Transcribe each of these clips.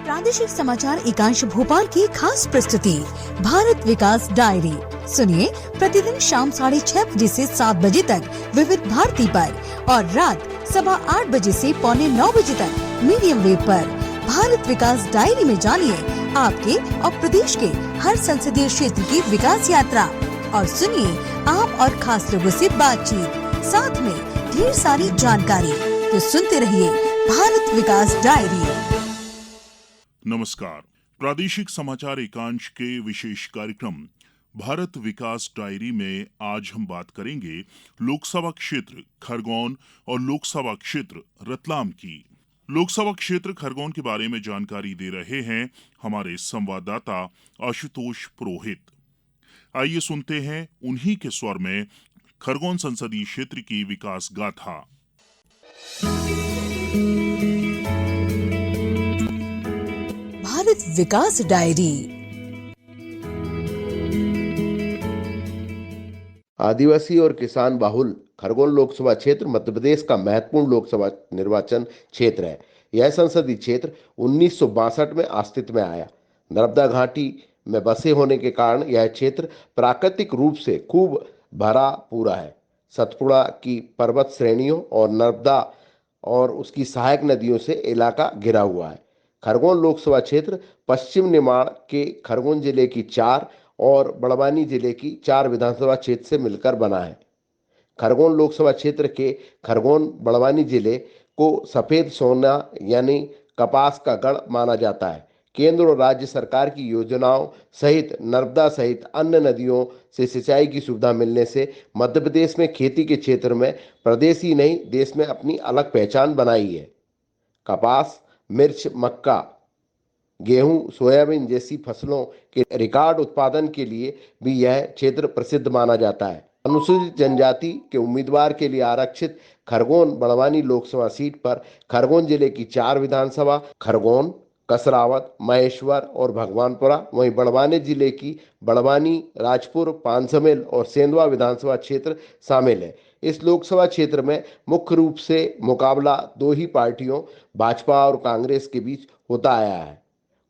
प्रादेशिक समाचार एकांश भोपाल की खास प्रस्तुति भारत विकास डायरी सुनिए प्रतिदिन शाम 6:30 से 7 बजे तक विविध भारती पर और रात 8:15 बजे से 8:45 तक मीडियम वेव पर। भारत विकास डायरी में जानिए आपके और प्रदेश के हर संसदीय क्षेत्र की विकास यात्रा और सुनिए आप और खास लोगों से बातचीत, साथ में ढेर सारी जानकारी। तो सुनते रहिए भारत विकास डायरी। नमस्कार। प्रादेशिक समाचार एकांश के विशेष कार्यक्रम भारत विकास डायरी में आज हम बात करेंगे लोकसभा क्षेत्र खरगोन और लोकसभा क्षेत्र रतलाम की। लोकसभा क्षेत्र खरगोन के बारे में जानकारी दे रहे हैं हमारे संवाददाता आशुतोष पुरोहित। आइए सुनते हैं उन्हीं के स्वर में खरगोन संसदीय क्षेत्र की विकास गाथा। भारत विकास डायरी। आदिवासी और किसान बाहुल खरगोन लोकसभा क्षेत्र मध्य प्रदेश का महत्वपूर्ण लोकसभा निर्वाचन क्षेत्र है। यह संसदीय क्षेत्र 1962 में अस्तित्व में आया। नर्मदा घाटी में बसे होने के कारण यह क्षेत्र प्राकृतिक रूप से खूब भरा पूरा है। सतपुड़ा की पर्वत श्रेणियों और नर्मदा और उसकी सहायक नदियों से इलाका घिरा हुआ है। खरगोन लोकसभा क्षेत्र पश्चिम निमाड़ के खरगोन जिले की 4 और बड़वानी जिले की 4 विधानसभा क्षेत्र से मिलकर बना है। खरगोन लोकसभा क्षेत्र के खरगोन बड़वानी जिले को सफेद सोना यानी कपास का गढ़ माना जाता है। केंद्र और राज्य सरकार की योजनाओं सहित नर्मदा सहित अन्य नदियों से सिंचाई की सुविधा मिलने से मध्य प्रदेश में खेती के क्षेत्र में प्रदेश ही नहीं देश में अपनी अलग पहचान बनाई है। कपास, मिर्च, मक्का, गेहूं, सोयाबीन जैसी फसलों के रिकॉर्ड उत्पादन के लिए भी यह क्षेत्र प्रसिद्ध माना जाता है। अनुसूचित जनजाति के उम्मीदवार के लिए आरक्षित खरगोन बड़वानी लोकसभा सीट पर खरगोन जिले की 4 विधानसभा खरगोन, कसरावत, महेश्वर और भगवानपुरा, वहीं बड़वानी जिले की बड़वानी, राजपुर, पांचमेल और सेंधवा विधानसभा क्षेत्र शामिल है। इस लोकसभा क्षेत्र में मुख्य रूप से मुकाबला 2 ही पार्टियों भाजपा और कांग्रेस के बीच होता आया है।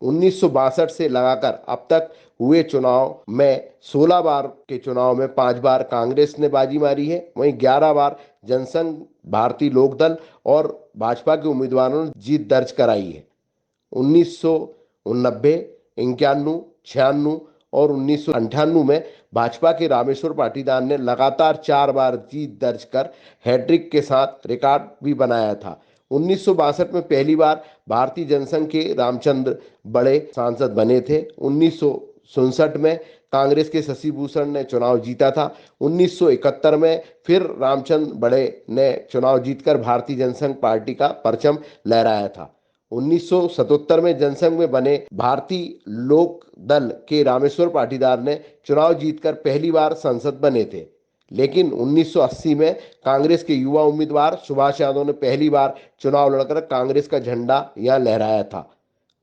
1962 से लगाकर अब तक हुए चुनाव में 16 बार के चुनाव में 5 बार कांग्रेस ने बाजी मारी है, वहीं 11 बार जनसंघ, भारतीय लोकदल और भाजपा के उम्मीदवारों ने जीत दर्ज कराई है। 1989, 91, 96 और 1998 में भाजपा के रामेश्वर पाटीदार ने लगातार 4 बार जीत दर्ज कर हैट्रिक के साथ रिकॉर्ड भी बनाया था। 1962 में पहली बार भारतीय जनसंघ के रामचंद्र बड़े सांसद बने थे। 1967 में कांग्रेस के शशि भूषण ने चुनाव जीता था। 1971 में फिर रामचंद्र बड़े ने चुनाव जीतकर भारतीय जनसंघ पार्टी का परचम लहराया था। 1977 में जनसंघ में बने भारतीय लोक दल के रामेश्वर पाटीदार ने चुनाव जीतकर पहली बार सांसद बने थे। लेकिन 1980 में कांग्रेस के युवा उम्मीदवार सुभाष यादव ने पहली बार चुनाव लड़कर कांग्रेस का झंडा यहां लहराया था।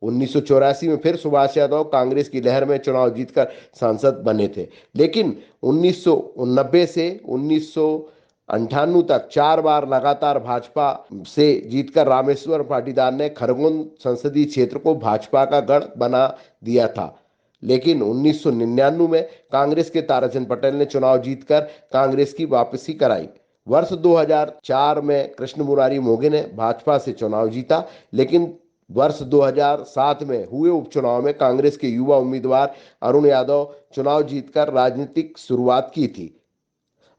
1984 में फिर सुभाष यादव कांग्रेस की लहर में चुनाव जीतकर सांसद बने थे। लेकिन 1990 से 1998 तक 4 बार लगातार भाजपा से जीतकर रामेश्वर पाटीदार ने खरगोन संसदीय क्षेत्र को भाजपा का गढ़ बना दिया था। लेकिन 1999 में कांग्रेस के ताराचंद पटेल ने चुनाव जीतकर कांग्रेस की वापसी कराई। वर्ष 2004 में कृष्ण मुरारी मोघे ने भाजपा से चुनाव जीता, लेकिन वर्ष 2007 में हुए उपचुनाव में कांग्रेस के युवा उम्मीदवार अरुण यादव चुनाव जीतकर राजनीतिक शुरुआत की थी।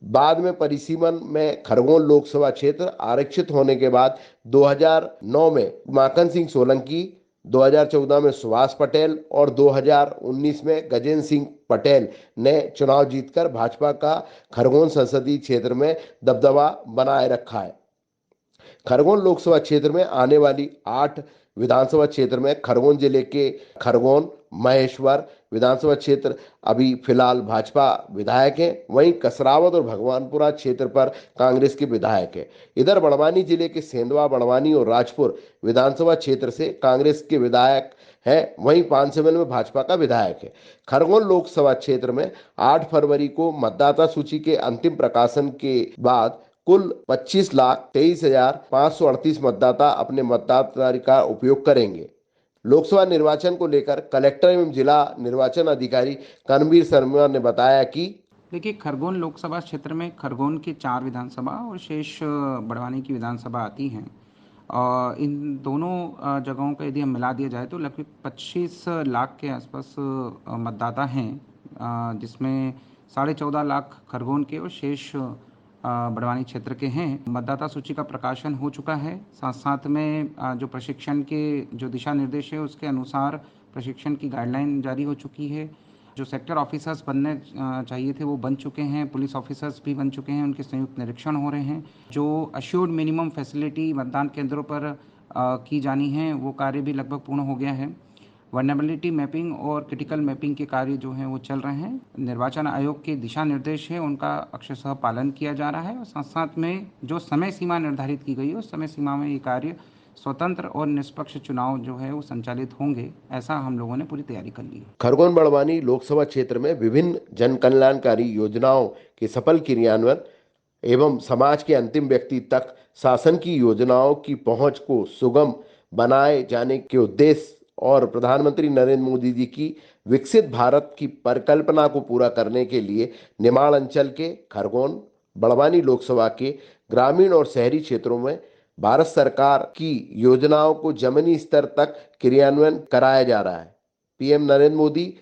बाद में परिसीमन में खरगोन लोकसभा क्षेत्र आरक्षित होने के बाद 2009 में माखन सिंह सोलंकी, 2014 में सुभाष पटेल और 2019 में गजेंद्र सिंह पटेल ने चुनाव जीतकर भाजपा का खरगोन संसदीय क्षेत्र में दबदबा बनाए रखा है। खरगोन लोकसभा क्षेत्र में आने वाली 8 विधानसभा क्षेत्र में खरगोन जिले के खरगोन, महेश्वर विधानसभा क्षेत्र अभी फिलहाल भाजपा विधायक हैं, वहीं कसरावत और भगवानपुरा क्षेत्र पर कांग्रेस के विधायक हैं। इधर बड़वानी जिले के सेंधवा, बड़वानी और राजपुर विधानसभा क्षेत्र से कांग्रेस के विधायक है, वहीं पांचमेल में भाजपा का विधायक है। खरगोन लोकसभा क्षेत्र में 8 फरवरी को मतदाता सूची के अंतिम प्रकाशन के बाद कुल 25,23,538 मतदाता अपने मतदाताधिकार का उपयोग करेंगे। लोकसभा निर्वाचन को लेकर कलेक्टर एवं जिला निर्वाचन अधिकारी कर्मवीर शर्मा ने बताया कि देखिए, खरगोन लोकसभा क्षेत्र में खरगोन की 4 विधानसभा और शेष बड़वानी की विधानसभा आती हैं। इन दोनों जगहों का यदि हम मिला दिया जाए तो लगभग 25 लाख के आसपास मतदाता हैं, जिसमें 14.5 लाख खरगोन के और शेष बड़वानी क्षेत्र के हैं। मतदाता सूची का प्रकाशन हो चुका है। साथ साथ में जो प्रशिक्षण के जो दिशा निर्देश है उसके अनुसार प्रशिक्षण की गाइडलाइन जारी हो चुकी है। जो सेक्टर ऑफिसर्स बनने चाहिए थे वो बन चुके हैं, पुलिस ऑफिसर्स भी बन चुके हैं, उनके संयुक्त निरीक्षण हो रहे हैं। जो अश्योर्ड मिनिमम फैसिलिटी मतदान केंद्रों पर की जानी है वो कार्य भी लगभग पूर्ण हो गया है। वल्नरेबिलिटी मैपिंग और क्रिटिकल मैपिंग के कार्य जो हैं वो चल रहे हैं। निर्वाचन आयोग के दिशा निर्देश है उनका अक्षरशः पालन किया जा रहा है और साथ साथ में जो समय सीमा निर्धारित की गई है उस समय सीमा में ये कार्य स्वतंत्र और निष्पक्ष चुनाव जो है वो संचालित होंगे, ऐसा हम लोगों ने पूरी तैयारी कर ली है। खरगोन बड़वानी लोकसभा क्षेत्र में विभिन्न जन कल्याणकारी योजनाओं के सफल क्रियान्वयन एवं समाज के अंतिम व्यक्ति तक शासन की योजनाओं की पहुंच को सुगम बनाए जाने के उद्देश्य और प्रधानमंत्री नरेंद्र मोदी जी की विकसित भारत की परिकल्पना को पूरा करने के लिए निमाड़ अंचल के खरगोन बड़वानी लोकसभा के ग्रामीण और शहरी क्षेत्रों में भारत सरकार की योजनाओं को जमीनी स्तर तक क्रियान्वयन कराया जा रहा है। पीएम नरेंद्र मोदी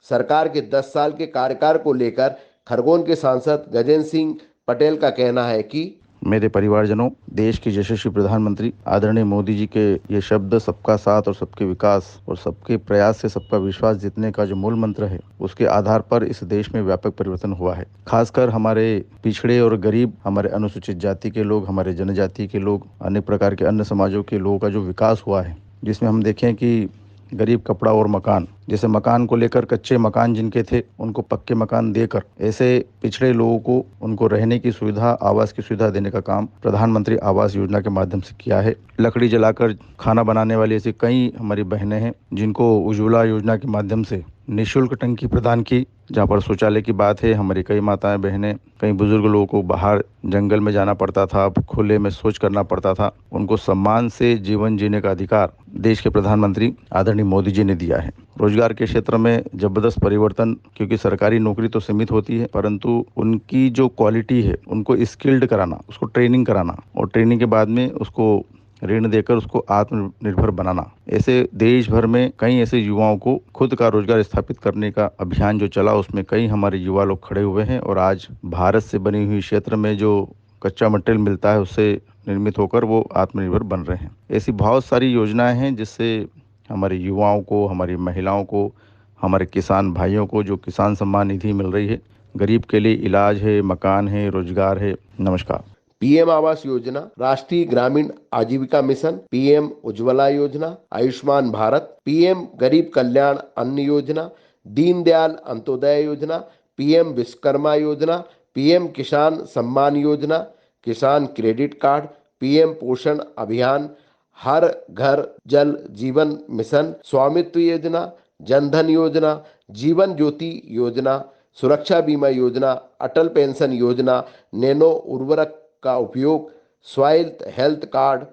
सरकार के 10 साल के कार्यकाल को लेकर खरगोन के सांसद गजेंद्र सिंह पटेल का कहना है कि मेरे परिवारजनों, देश के यशस्वी प्रधानमंत्री आदरणीय मोदी जी के ये शब्द सबका साथ और सबके विकास और सबके प्रयास से सबका विश्वास जीतने का जो मूल मंत्र है, उसके आधार पर इस देश में व्यापक परिवर्तन हुआ है। खासकर हमारे पिछड़े और गरीब, हमारे अनुसूचित जाति के लोग, हमारे जनजाति के लोग, अनेक प्रकार के अन्य समाजों के लोगों का जो विकास हुआ है, जिसमें हम देखें कि गरीब कपड़ा और मकान, जैसे मकान को लेकर कच्चे मकान जिनके थे उनको पक्के मकान देकर ऐसे पिछड़े लोगों को उनको रहने की सुविधा, आवास की सुविधा देने का काम प्रधानमंत्री आवास योजना के माध्यम से किया है। लकड़ी जलाकर खाना बनाने वाली ऐसी कई हमारी बहनें हैं जिनको उज्ज्वला योजना के माध्यम से निःशुल्क टंकी प्रदान की। जहाँ पर शौचालय की बात है, हमारी कई माताएं बहनें, कई बुजुर्ग लोगों को बाहर जंगल में जाना पड़ता था, खुले में शौच करना पड़ता था, उनको सम्मान से जीवन जीने का अधिकार देश के प्रधानमंत्री आदरणीय मोदी जी ने दिया है। रोजगार के क्षेत्र में जबरदस्त परिवर्तन, क्योंकि सरकारी नौकरी तो सीमित होती है परंतु उनकी जो क्वालिटी है उनको स्किल्ड कराना, उसको ट्रेनिंग कराना और ट्रेनिंग के बाद में उसको ऋण देकर उसको आत्मनिर्भर बनाना, ऐसे देश भर में कई ऐसे युवाओं को खुद का रोजगार स्थापित करने का अभियान जो चला, उसमें कई हमारे युवा लोग खड़े हुए हैं और आज भारत से बनी हुई क्षेत्र में जो कच्चा मटेरियल मिलता है उससे निर्मित होकर वो आत्मनिर्भर बन रहे हैं। ऐसी बहुत सारी योजनाएं हैं जिससे हमारे युवाओं को, हमारी महिलाओं को, हमारे किसान भाइयों को जो किसान सम्मान निधि मिल रही है, गरीब के लिए इलाज है, मकान है, रोजगार है। नमस्कार। पीएम आवास योजना, राष्ट्रीय ग्रामीण आजीविका मिशन, पीएम उज्ज्वला योजना, आयुष्मान भारत, पीएम गरीब कल्याण अन्न योजना, दीनदयाल अंत्योदय योजना, पीएम विश्वकर्मा योजना, पीएम किसान सम्मान योजना, किसान क्रेडिट कार्ड, पीएम पोषण अभियान, हर घर जल जीवन मिशन, स्वामित्व योजना, जनधन योजना, जीवन ज्योति योजना, सुरक्षा बीमा योजना, अटल पेंशन योजना, नैनो उर्वरक का उपयोग, सॉइल हेल्थ कार्ड,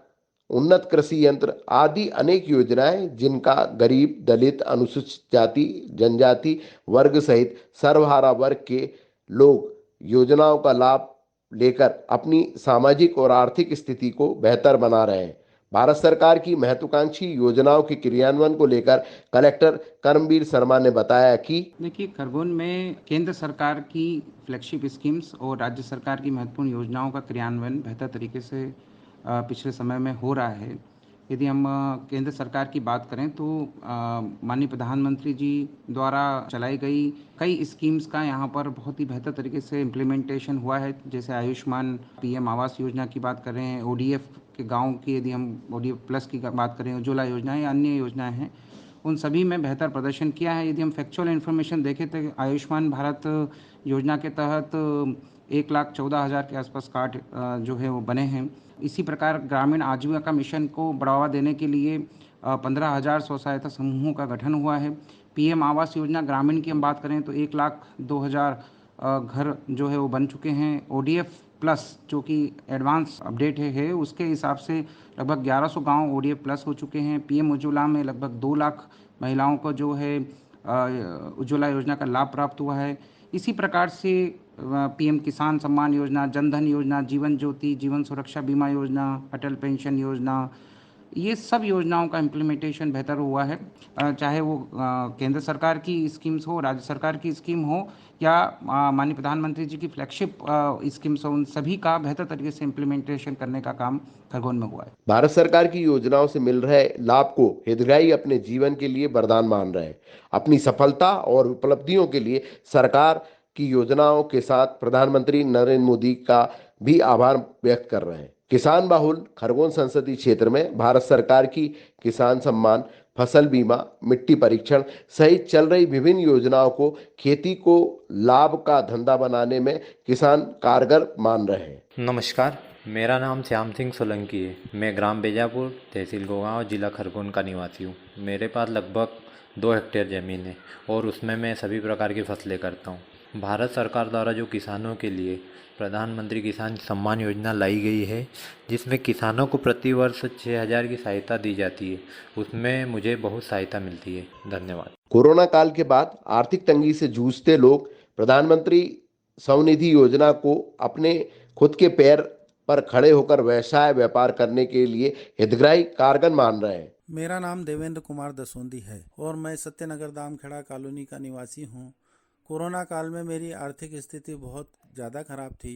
उन्नत कृषि यंत्र आदि अनेक योजनाएं जिनका गरीब, दलित, अनुसूचित जाति, जनजाति वर्ग सहित सर्वहारा वर्ग के लोग योजनाओं का लाभ लेकर अपनी सामाजिक और आर्थिक स्थिति को बेहतर बना रहे हैं। भारत सरकार की महत्वाकांक्षी योजनाओं के क्रियान्वयन को लेकर कलेक्टर कर्मवीर शर्मा ने बताया कि देखिए, खरगोन में केंद्र सरकार की फ्लैगशिप स्कीम्स और राज्य सरकार की महत्वपूर्ण योजनाओं का क्रियान्वयन बेहतर तरीके से पिछले समय में हो रहा है। यदि हम केंद्र सरकार की बात करें तो माननीय प्रधानमंत्री जी द्वारा चलाई गई कई स्कीम्स का यहाँ पर बहुत ही बेहतर तरीके से इम्प्लीमेंटेशन हुआ है। जैसे आयुष्मान, पीएम आवास योजना की बात कर रहे हैं, ओडीएफ के गाँव की यदि हम ओडीएफ प्लस की बात करें, उज्ज्वला योजना या अन्य योजनाएं हैं, उन सभी में बेहतर प्रदर्शन किया है। यदि हम फैक्चुअल इन्फॉर्मेशन देखें तो आयुष्मान भारत योजना के तहत 1,14,000 के आसपास कार्ड जो है वो बने हैं। इसी प्रकार ग्रामीण आजीविका मिशन को बढ़ावा देने के लिए 15,000 स्व सहायता समूहों का गठन हुआ है। पीएम आवास योजना ग्रामीण की हम बात करें तो 1,02,000 घर जो है वो बन चुके हैं। ओडीएफ प्लस जो कि एडवांस अपडेट है उसके हिसाब से लगभग 1100 गांव ODF प्लस हो चुके हैं। PM उज्ज्वला में लगभग 2 लाख महिलाओं को जो है उज्ज्वला योजना का लाभ प्राप्त हुआ है। इसी प्रकार से PM किसान सम्मान योजना, जनधन योजना, जीवन ज्योति, जीवन सुरक्षा बीमा योजना, अटल पेंशन योजना, ये सब योजनाओं का इम्प्लीमेंटेशन बेहतर हुआ है। चाहे वो केंद्र सरकार की स्कीम्स हो, राज्य सरकार की स्कीम हो या माननीय प्रधानमंत्री जी की फ्लैगशिप स्कीम्स हो, उन सभी का बेहतर तरीके से इम्प्लीमेंटेशन करने का काम खरगोन में हुआ है। भारत सरकार की योजनाओं से मिल रहे लाभ को हितग्राही अपने जीवन के लिए वरदान मान रहे हैं। अपनी सफलता और उपलब्धियों के लिए सरकार की योजनाओं के साथ प्रधानमंत्री नरेंद्र मोदी का भी आभार व्यक्त कर रहे हैं। किसान बहुल खरगोन संसदीय क्षेत्र में भारत सरकार की किसान सम्मान, फसल बीमा, मिट्टी परीक्षण सहित चल रही विभिन्न योजनाओं को खेती को लाभ का धंधा बनाने में किसान कारगर मान रहे हैं। नमस्कार, मेरा नाम श्याम सिंह सोलंकी है। मैं ग्राम बेजापुर, तहसील गोगांव, जिला खरगोन का निवासी हूँ। मेरे पास लगभग 2 हेक्टेयर ज़मीन है और उसमें मैं सभी प्रकार की फसलें करता हूँ। भारत सरकार द्वारा जो किसानों के लिए प्रधानमंत्री किसान सम्मान योजना लाई गई है, जिसमें किसानों को प्रतिवर्ष 6,000 की सहायता दी जाती है, उसमें मुझे बहुत सहायता मिलती है। धन्यवाद। कोरोना काल के बाद आर्थिक तंगी से जूझते लोग प्रधानमंत्री स्वनिधि योजना को अपने खुद के पैर पर खड़े होकर व्यवसाय व्यापार करने के लिए हितग्राही कारगर मान रहे हैं। मेरा नाम देवेंद्र कुमार दसोंदी है और मैं सत्यनगर दामखेड़ा कॉलोनी का निवासी हूँ। कोरोना काल में मेरी आर्थिक स्थिति बहुत ज़्यादा खराब थी।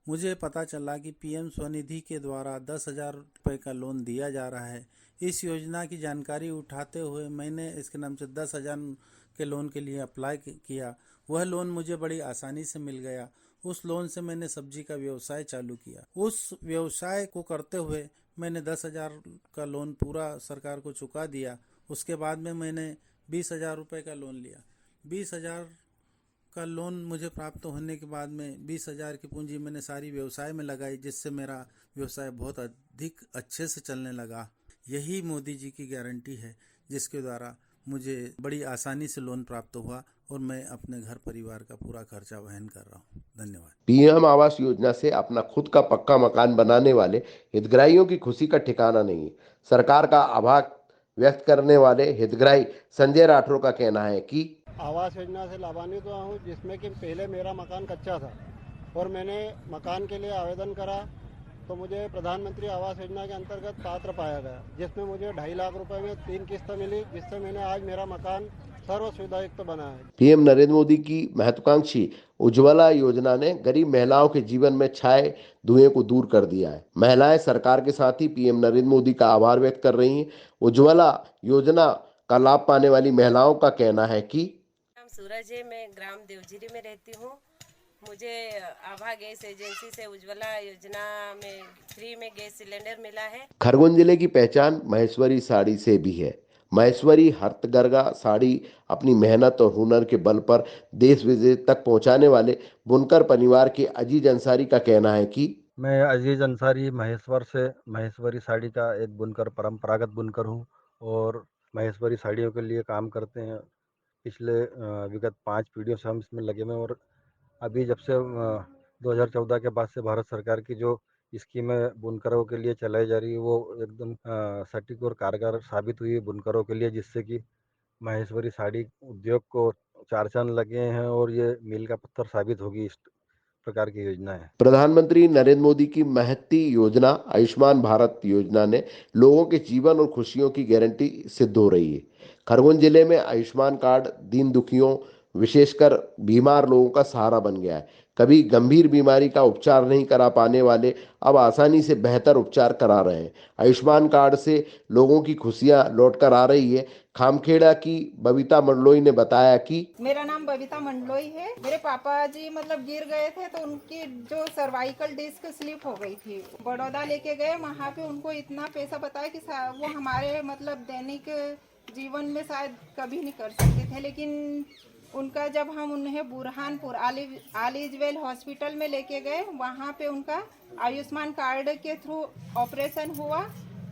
मुझे पता चला कि PM स्वनिधि के द्वारा 10,000 रुपये का लोन दिया जा रहा है। इस योजना की जानकारी उठाते हुए मैंने इसके नाम से 10,000 के लोन के लिए अप्लाई किया। वह लोन मुझे बड़ी आसानी से मिल गया। उस लोन से मैंने सब्जी का व्यवसाय चालू किया। उस व्यवसाय को करते हुए मैंने 10,000 का लोन पूरा सरकार को चुका दिया। उसके बाद में मैंने 20,000 रुपये का लोन लिया। 20,000 का लोन मुझे प्राप्त होने के बाद में 20,000 की पूंजी मैंने सारी व्यवसाय में लगाई, जिससे मेरा व्यवसाय बहुत अधिक अच्छे से चलने लगा। यही मोदी जी की गारंटी है, जिसके द्वारा मुझे बड़ी आसानी से लोन प्राप्त हुआ और मैं अपने घर परिवार का पूरा खर्चा वहन कर रहा हूँ। धन्यवाद। PM आवास योजना से अपना खुद का पक्का मकान बनाने वाले हितग्राहियों की खुशी का ठिकाना नहीं है। सरकार का आभार व्यक्त करने वाले हितग्राही संजय राठौर का कहना है कि आवास योजना से लाभान्वित हुआ हूँ, जिसमें कि पहले मेरा मकान कच्चा था और मैंने मकान के लिए आवेदन करा तो मुझे प्रधानमंत्री आवास योजना के अंतर्गत पात्र पाया गया, जिसमें मुझे 2.5 लाख रुपए में 3 किस्त मिली, जिससे मैंने आज मेरा मकान सर्व सुविधायुक्त बना है। PM नरेंद्र मोदी की महत्वाकांक्षी उज्ज्वला योजना ने गरीब महिलाओं के जीवन में छाए धुएं को दूर कर दिया है। महिलाएं सरकार के साथ ही PM नरेंद्र मोदी का आभार व्यक्त कर रही हैं। उज्ज्वला योजना का लाभ पाने वाली महिलाओं का कहना है कि सूरज है, मैं ग्राम देवझिरी में रहती हूँ। मुझे आभा गैस एजेंसी से उज्ज्वला योजना में फ्री में गैस सिलेंडर मिला है। खरगोन जिले की पहचान महेश्वरी साड़ी से भी है। महेश्वरी हथकरघा साड़ी अपनी मेहनत और हुनर के बल पर देश विदेश तक पहुंचाने वाले बुनकर परिवार के अजीज अंसारी का कहना है कि मैं अजीज अंसारी महेश्वर से महेश्वरी साड़ी का एक बुनकर, परंपरागत बुनकर हूँ और महेश्वरी साड़ियों के लिए काम करते हैं। पिछले विगत 5 पीढ़ियों से हम इसमें लगे हुए हैं और अभी जब से 2014 के बाद से भारत सरकार की जो स्कीमें बुनकरों के लिए चलाई जा रही है, वो एकदम सटीक और कारगर साबित हुई है बुनकरों के लिए, जिससे कि महेश्वरी साड़ी उद्योग को 4 चांद लगे हैं और ये मील का पत्थर साबित होगी। इस प्रकार की योजना है। प्रधानमंत्री नरेंद्र मोदी की महती योजना आयुष्मान भारत योजना ने लोगों के जीवन और खुशियों की गारंटी सिद्ध हो रही है। खरगोन जिले में आयुष्मान कार्ड दीन दुखियों विशेषकर बीमार लोगों का सहारा बन गया है। कभी गंभीर बीमारी का उपचार नहीं करा पाने वाले अब आसानी से बेहतर उपचार करा रहे हैं। आयुष्मान कार्ड से लोगों की खुशियां लौटकर आ रही है। खामखेड़ा की बबीता मंडलोई ने बताया कि मेरा नाम बबीता मंडलोई है। मेरे पापा जी गिर गए थे तो उनकी जो सर्वाइकल डिस्क स्लिप हो गई थी। बड़ौदा लेके गए, वहाँ पे उनको इतना पैसा बताया कि वो हमारे दैनिक जीवन में शायद कभी नहीं कर सकते थे, लेकिन उनका जब हम उन्हें बुरहानपुर आलिजवेल हॉस्पिटल में लेके गए, वहाँ पे उनका आयुष्मान कार्ड के थ्रू ऑपरेशन हुआ।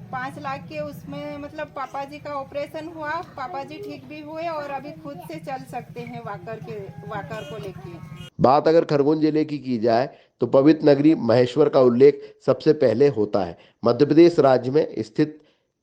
5 लाख के उसमें पापा जी का ऑपरेशन हुआ। पापा जी ठीक भी हुए और अभी खुद से चल सकते हैं वाकर को लेके। बात अगर खरगोन जिले की जाए तो पवित्र नगरी महेश्वर का उल्लेख सबसे पहले होता है। मध्य प्रदेश राज्य में स्थित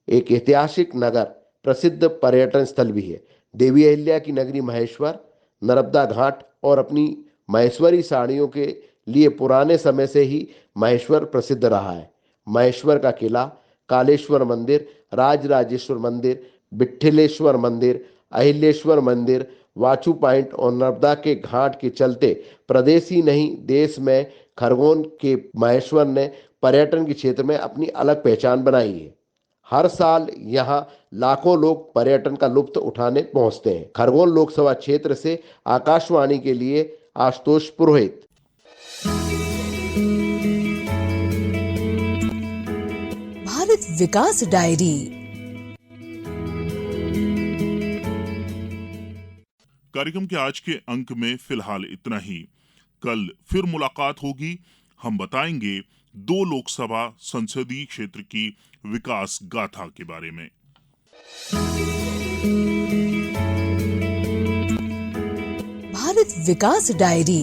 एक ऐतिहासिक नगर प्रसिद्ध पर्यटन स्थल भी है। देवी अहिल्या की नगरी महेश्वर नर्मदा घाट और अपनी महेश्वरी साड़ियों के लिए पुराने समय से ही महेश्वर प्रसिद्ध रहा है। महेश्वर का किला, कालेश्वर मंदिर, राजराजेश्वर मंदिर, विठ्ठलेश्वर मंदिर, अहिलेश्वर मंदिर, वाचू पॉइंट और नर्मदा के घाट के चलते प्रदेश ही नहीं देश में खरगोन के महेश्वर ने पर्यटन के क्षेत्र में अपनी अलग पहचान बनाई है। हर साल यहाँ लाखों लोग पर्यटन का लुत्फ उठाने पहुंचते हैं। खरगोन लोकसभा क्षेत्र से आकाशवाणी के लिए आशुतोष पुरोहित। भारत विकास डायरी। कार्यक्रम के आज के अंक में फिलहाल इतना ही। कल फिर मुलाकात होगी। हम बताएंगे 2 लोकसभा संसदीय क्षेत्र की विकास गाथा के बारे में। भारत विकास डायरी।